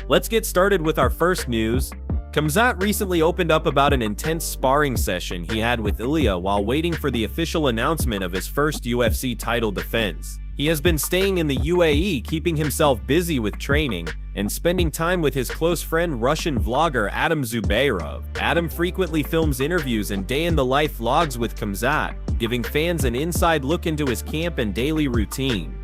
Let's get started with our first news. Khamzat recently opened up about an intense sparring session he had with Ilia while waiting for the official announcement of his first UFC title defense. He has been staying in the UAE, keeping himself busy with training and spending time with his close friend Russian vlogger Adam Zubairov. Adam frequently films interviews and day-in-the-life vlogs with Khamzat, giving fans an inside look into his camp and daily routine.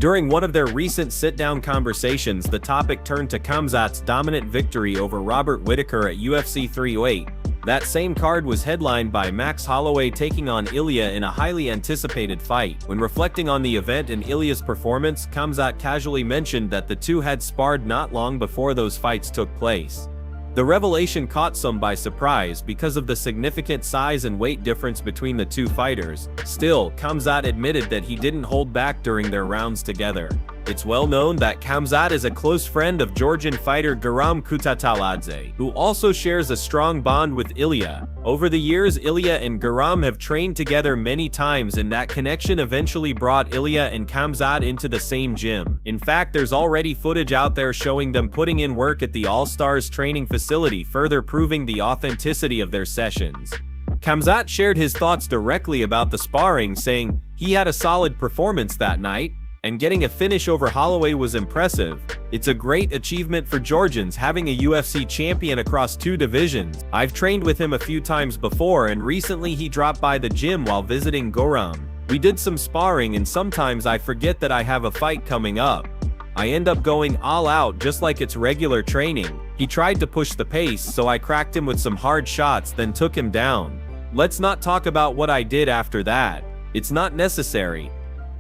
During one of their recent sit-down conversations, the topic turned to Khamzat's dominant victory over Robert Whittaker at UFC 308. That same card was headlined by Max Holloway taking on Ilia in a highly anticipated fight. When reflecting on the event and Ilia's performance, Khamzat casually mentioned that the two had sparred not long before those fights took place. The revelation caught some by surprise because of the significant size and weight difference between the two fighters. Still, Khamzat admitted that he didn't hold back during their rounds together. It's well known that Khamzat is a close friend of Georgian fighter Garry Kutataladze, who also shares a strong bond with Ilia. Over the years, Ilia and Garry have trained together many times, and that connection eventually brought Ilia and Khamzat into the same gym. In fact, there's already footage out there showing them putting in work at the All-Stars training facility, further proving the authenticity of their sessions. Khamzat shared his thoughts directly about the sparring, saying he had a solid performance that night, and getting a finish over Holloway was impressive. It's a great achievement for Georgians having a UFC champion across two divisions. I've trained with him a few times before, and recently he dropped by the gym while visiting Garry. We did some sparring, and sometimes I forget that I have a fight coming up. I end up going all out just like it's regular training. He tried to push the pace, so I cracked him with some hard shots, then took him down. Let's not talk about what I did after that. It's not necessary.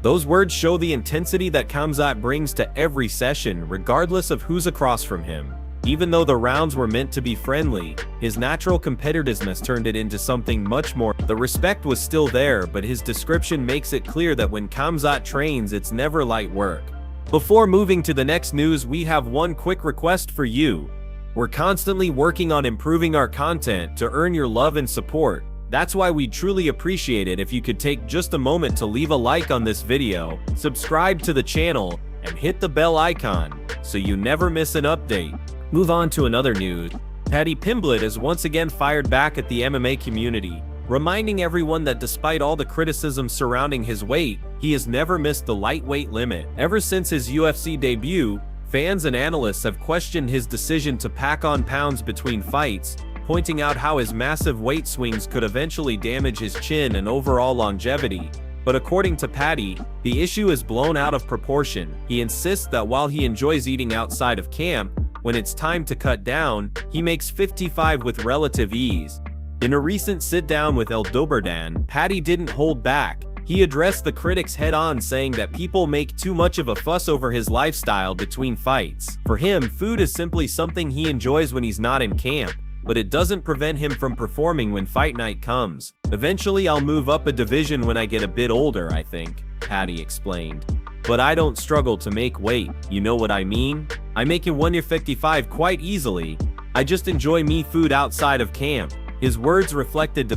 Those words show the intensity that Khamzat brings to every session, regardless of who's across from him. Even though the rounds were meant to be friendly, his natural competitiveness turned it into something much more. The respect was still there, but his description makes it clear that when Khamzat trains, it's never light work. Before moving to the next news, we have one quick request for you. We're constantly working on improving our content to earn your love and support. That's why we'd truly appreciate it if you could take just a moment to leave a like on this video, subscribe to the channel, and hit the bell icon so you never miss an update. Move on to another news. Paddy Pimblett is once again fired back at the MMA community, reminding everyone that despite all the criticism surrounding his weight, he has never missed the lightweight limit. Ever since his UFC debut, fans and analysts have questioned his decision to pack on pounds between fights, pointing out how his massive weight swings could eventually damage his chin and overall longevity. But according to Paddy, the issue is blown out of proportion. He insists that while he enjoys eating outside of camp, when it's time to cut down, he makes 55 with relative ease. In a recent sit-down with El Doberdan, Paddy didn't hold back. He addressed the critics head-on, saying that people make too much of a fuss over his lifestyle between fights. For him, food is simply something he enjoys when he's not in camp, but it doesn't prevent him from performing when fight night comes. Eventually I'll move up a division when I get a bit older, I think, Paddy explained. But I don't struggle to make weight, you know what I mean? I make it 155 quite easily. I just enjoy me food outside of camp. His words reflected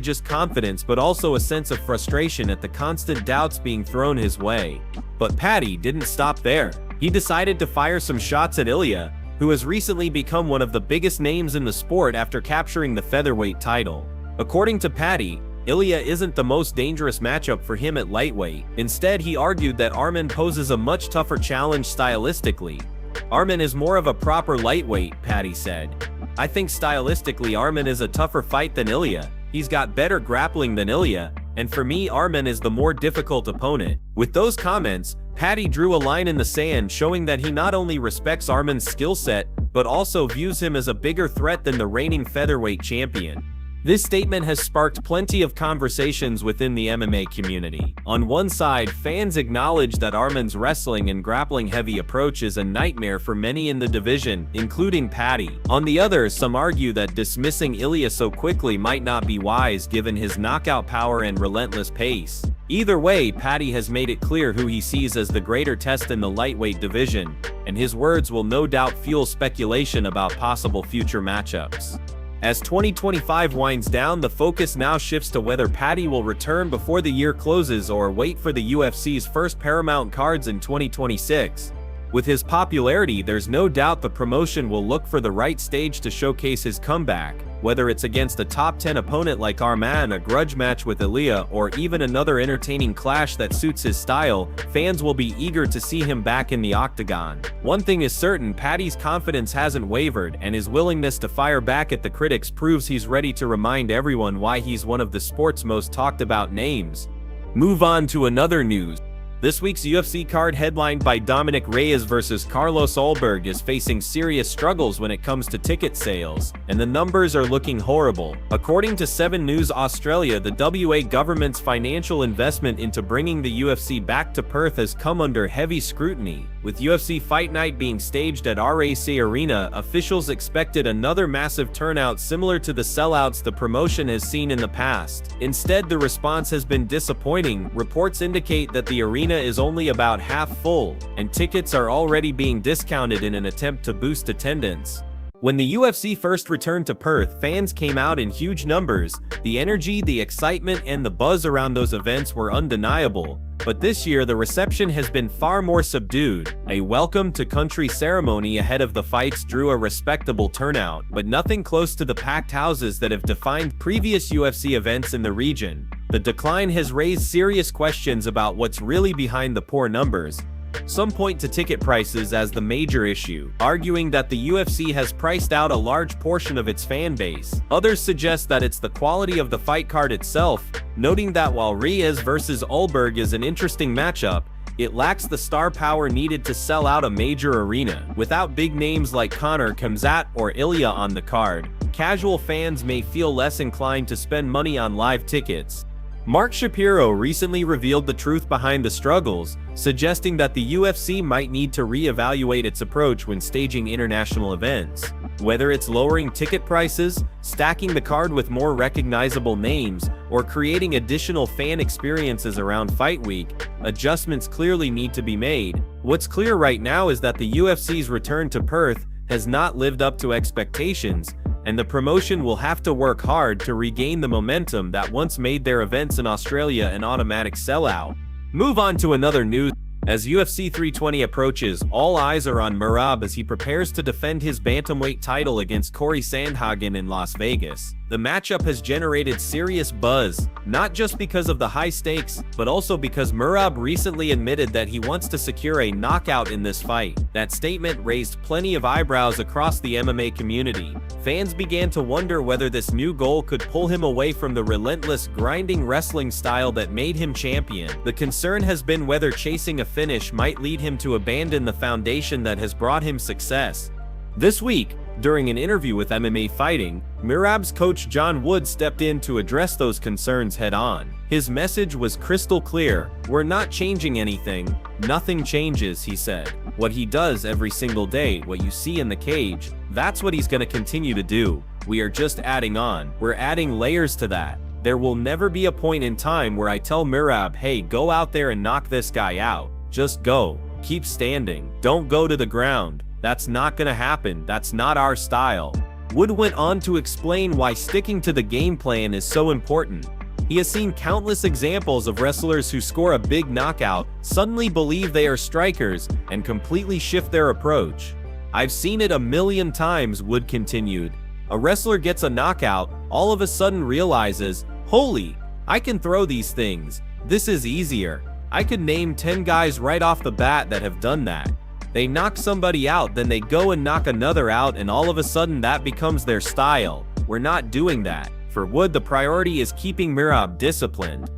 just confidence, but also a sense of frustration at the constant doubts being thrown his way. But Paddy didn't stop there. He decided to fire some shots at Ilia, who has recently become one of the biggest names in the sport after capturing the featherweight title. According to Paddy, Ilia isn't the most dangerous matchup for him at lightweight. Instead, he argued that Arman poses a much tougher challenge stylistically. Arman is more of a proper lightweight, Paddy said. I think stylistically Arman is a tougher fight than Ilia. He's got better grappling than Ilia, and for me Arman is the more difficult opponent. With those comments, Paddy drew a line in the sand, showing that he not only respects Arman's skill set, but also views him as a bigger threat than the reigning featherweight champion. This statement has sparked plenty of conversations within the MMA community. On one side, fans acknowledge that Arman's wrestling and grappling-heavy approach is a nightmare for many in the division, including Paddy. On the other, some argue that dismissing Ilia so quickly might not be wise given his knockout power and relentless pace. Either way, Paddy has made it clear who he sees as the greater test in the lightweight division, and his words will no doubt fuel speculation about possible future matchups. As 2025 winds down, the focus now shifts to whether Paddy will return before the year closes or wait for the UFC's first Paramount cards in 2026. With his popularity, there's no doubt the promotion will look for the right stage to showcase his comeback. Whether it's against a top 10 opponent like Arman, a grudge match with Ilia, or even another entertaining clash that suits his style, fans will be eager to see him back in the octagon. One thing is certain, Paddy's confidence hasn't wavered, and his willingness to fire back at the critics proves he's ready to remind everyone why he's one of the sport's most talked about names. Move on to another news. This week's UFC card, headlined by Dominic Reyes vs Carlos Ulberg, is facing serious struggles when it comes to ticket sales, and the numbers are looking horrible. According to 7 News Australia, the WA government's financial investment into bringing the UFC back to Perth has come under heavy scrutiny. With UFC Fight Night being staged at RAC Arena, officials expected another massive turnout similar to the sellouts the promotion has seen in the past. Instead, the response has been disappointing. Reports indicate that the arena is only about half full, and tickets are already being discounted in an attempt to boost attendance. When the UFC first returned to Perth, fans came out in huge numbers. The energy, the excitement, and the buzz around those events were undeniable. But this year, the reception has been far more subdued. A welcome to country ceremony ahead of the fights drew a respectable turnout, but nothing close to the packed houses that have defined previous UFC events in the region. The decline has raised serious questions about what's really behind the poor numbers. Some point to ticket prices as the major issue, arguing that the UFC has priced out a large portion of its fan base. Others suggest that it's the quality of the fight card itself, noting that while Reyes vs Ulberg is an interesting matchup, it lacks the star power needed to sell out a major arena. Without big names like Conor, Khamzat, or Ilia on the card, casual fans may feel less inclined to spend money on live tickets. Mark Shapiro recently revealed the truth behind the struggles, suggesting that the UFC might need to re-evaluate its approach when staging international events. Whether it's lowering ticket prices, stacking the card with more recognizable names, or creating additional fan experiences around Fight Week, adjustments clearly need to be made. What's clear right now is that the UFC's return to Perth has not lived up to expectations, and the promotion will have to work hard to regain the momentum that once made their events in Australia an automatic sellout. Move on to another news. As UFC 320 approaches, all eyes are on Merab as he prepares to defend his bantamweight title against Cory Sandhagen in Las Vegas. The matchup has generated serious buzz, not just because of the high stakes, but also because Merab recently admitted that he wants to secure a knockout in this fight. That statement raised plenty of eyebrows across the MMA community. Fans began to wonder whether this new goal could pull him away from the relentless, grinding wrestling style that made him champion. The concern has been whether chasing a finish might lead him to abandon the foundation that has brought him success. This week, during an interview with MMA Fighting, Merab's coach John Wood stepped in to address those concerns head-on. His message was crystal clear: "We're not changing anything. Nothing changes," he said. "What he does every single day, what you see in the cage, that's what he's going to continue to do. We are just adding on. We're adding layers to that. There will never be a point in time where I tell Merab, hey, go out there and knock this guy out. Just go. Keep standing. Don't go to the ground. That's not gonna happen. That's not our style." Wood went on to explain why sticking to the game plan is so important. He has seen countless examples of wrestlers who score a big knockout, suddenly believe they are strikers, and completely shift their approach. "I've seen it a million times," Wood continued. A wrestler gets a knockout, all of a sudden realizes, holy, I can throw these things. This is easier. I could name 10 guys right off the bat that have done that. They knock somebody out, then they go and knock another out, and all of a sudden that becomes their style. We're not doing that. For Wood, the priority is keeping Merab disciplined.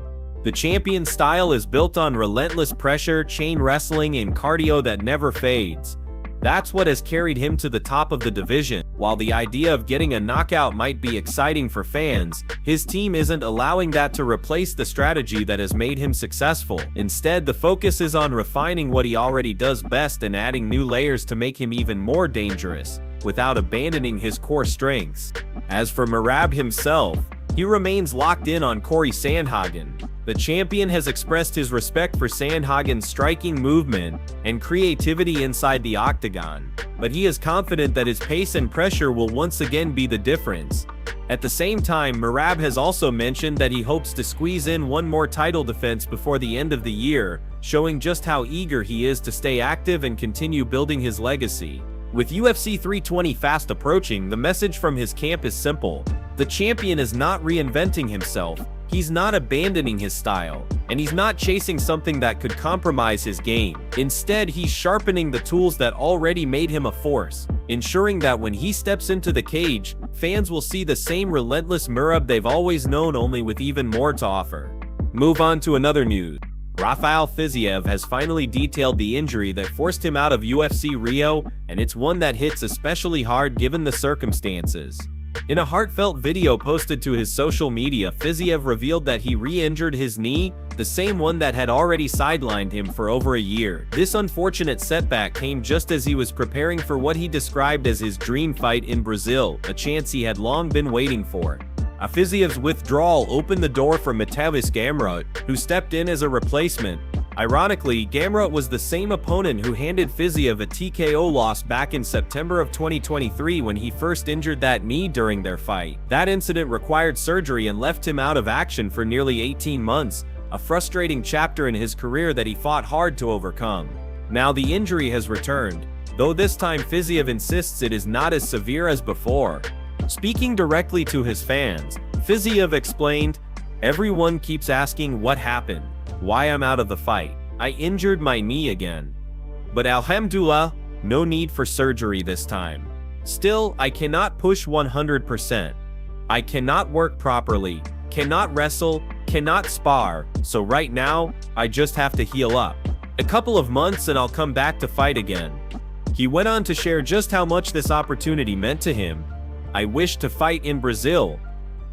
The champion style is built on relentless pressure, chain wrestling, and cardio that never fades. That's what has carried him to the top of the division. While the idea of getting a knockout might be exciting for fans, his team isn't allowing that to replace the strategy that has made him successful. Instead, the focus is on refining what he already does best and adding new layers to make him even more dangerous, without abandoning his core strengths. As for Merab himself, he remains locked in on Cory Sandhagen. The champion has expressed his respect for Sandhagen's striking movement and creativity inside the octagon, but he is confident that his pace and pressure will once again be the difference. At the same time, Merab has also mentioned that he hopes to squeeze in one more title defense before the end of the year, showing just how eager he is to stay active and continue building his legacy. With UFC 320 fast approaching, the message from his camp is simple. The champion is not reinventing himself, he's not abandoning his style, and he's not chasing something that could compromise his game. Instead, he's sharpening the tools that already made him a force, ensuring that when he steps into the cage, fans will see the same relentless Merab they've always known, only with even more to offer. Move on to another news. Rafael Fiziev has finally detailed the injury that forced him out of UFC Rio, and it's one that hits especially hard given the circumstances. In a heartfelt video posted to his social media, Fiziev revealed that he re-injured his knee, the same one that had already sidelined him for over a year. This unfortunate setback came just as he was preparing for what he described as his dream fight in Brazil, a chance he had long been waiting for. Fiziev's withdrawal opened the door for Mateusz Gamrot, who stepped in as a replacement. Ironically, Gamrot was the same opponent who handed Fiziev a TKO loss back in September of 2023 when he first injured that knee during their fight. That incident required surgery and left him out of action for nearly 18 months, a frustrating chapter in his career that he fought hard to overcome. Now the injury has returned, though this time Fiziev insists it is not as severe as before. Speaking directly to his fans, Fiziev explained, "Everyone keeps asking what happened, why I'm out of the fight. I injured my knee again. But alhamdulillah, no need for surgery this time. Still, I cannot push 100%. I cannot work properly, cannot wrestle, cannot spar, so right now, I just have to heal up. A couple of months and I'll come back to fight again." He went on to share just how much this opportunity meant to him. "I wish to fight in Brazil.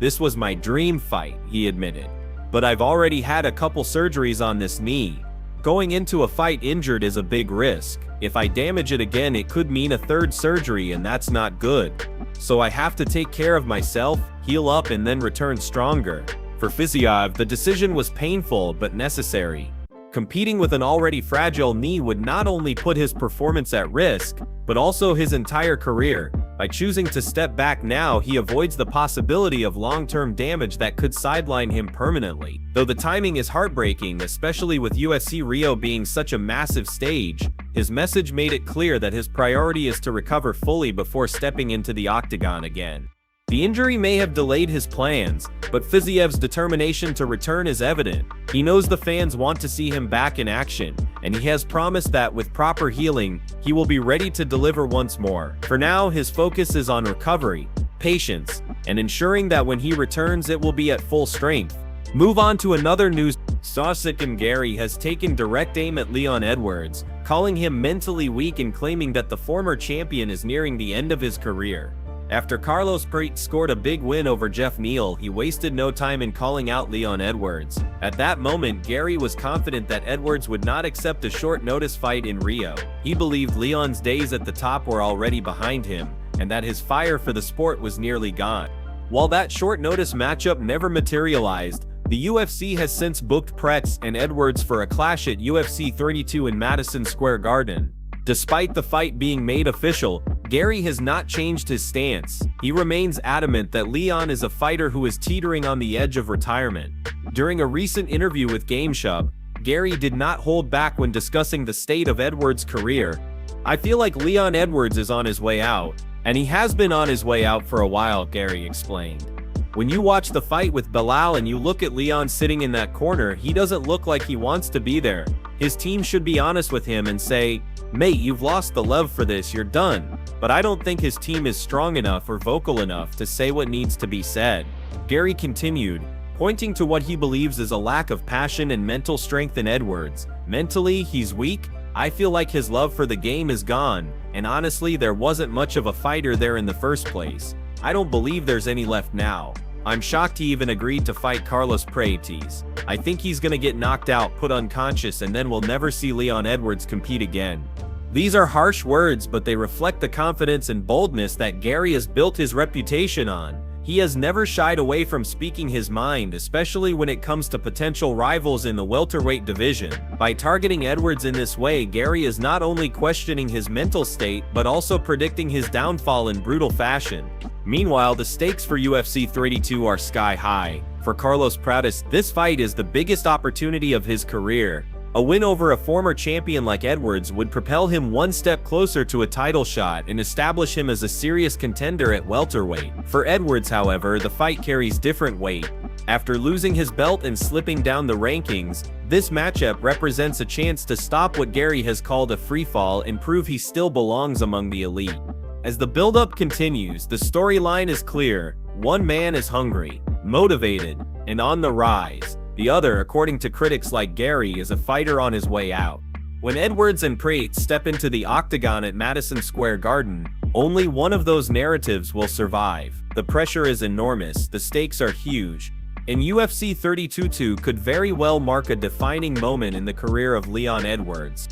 This was my dream fight," he admitted. "But I've already had a couple surgeries on this knee. Going into a fight injured is a big risk. If I damage it again, it could mean a third surgery, and that's not good. So I have to take care of myself, heal up, and then return stronger." For Fiziev, the decision was painful but necessary. Competing with an already fragile knee would not only put his performance at risk, but also his entire career. By choosing to step back now, he avoids the possibility of long-term damage that could sideline him permanently. Though the timing is heartbreaking, especially with UFC Rio being such a massive stage, his message made it clear that his priority is to recover fully before stepping into the octagon again. The injury may have delayed his plans, but Fiziev's determination to return is evident. He knows the fans want to see him back in action, and he has promised that with proper healing, he will be ready to deliver once more. For now, his focus is on recovery, patience, and ensuring that when he returns it will be at full strength. Move on to another news. Garry has taken direct aim at Leon Edwards, calling him mentally weak and claiming that the former champion is nearing the end of his career. After Carlos Pérez scored a big win over Jeff Neal, he wasted no time in calling out Leon Edwards. At that moment, Garry was confident that Edwards would not accept a short-notice fight in Rio. He believed Leon's days at the top were already behind him, and that his fire for the sport was nearly gone. While that short-notice matchup never materialized, the UFC has since booked Pérez and Edwards for a clash at UFC 32 in Madison Square Garden. Despite the fight being made official, Garry has not changed his stance. He remains adamant that Leon is a fighter who is teetering on the edge of retirement. During a recent interview with GameShub, Garry did not hold back when discussing the state of Edwards' career. "I feel like Leon Edwards is on his way out, and he has been on his way out for a while," Garry explained. "When you watch the fight with Belal and you look at Leon sitting in that corner, he doesn't look like he wants to be there. His team should be honest with him and say, 'Mate, you've lost the love for this, you're done.' But I don't think his team is strong enough or vocal enough to say what needs to be said." Garry continued, pointing to what he believes is a lack of passion and mental strength in Edwards. "Mentally, he's weak. I feel like his love for the game is gone, and honestly, there wasn't much of a fighter there in the first place. I don't believe there's any left now. I'm shocked he even agreed to fight Carlos Pérez. I think he's gonna get knocked out, put unconscious, and then we'll never see Leon Edwards compete again." These are harsh words, but they reflect the confidence and boldness that Garry has built his reputation on. He has never shied away from speaking his mind, especially when it comes to potential rivals in the welterweight division. By targeting Edwards in this way, Garry is not only questioning his mental state, but also predicting his downfall in brutal fashion. Meanwhile, the stakes for UFC 32 are sky high. For Carlos Pradas, this fight is the biggest opportunity of his career. A win over a former champion like Edwards would propel him one step closer to a title shot and establish him as a serious contender at welterweight. For Edwards, however, the fight carries different weight. After losing his belt and slipping down the rankings, this matchup represents a chance to stop what Garry has called a freefall and prove he still belongs among the elite. As the build-up continues, the storyline is clear. One man is hungry, motivated, and on the rise. The other, according to critics like Garry, is a fighter on his way out. When Edwards and Prates step into the octagon at Madison Square Garden, only one of those narratives will survive. The pressure is enormous, the stakes are huge, and UFC 32 could very well mark a defining moment in the career of Leon Edwards.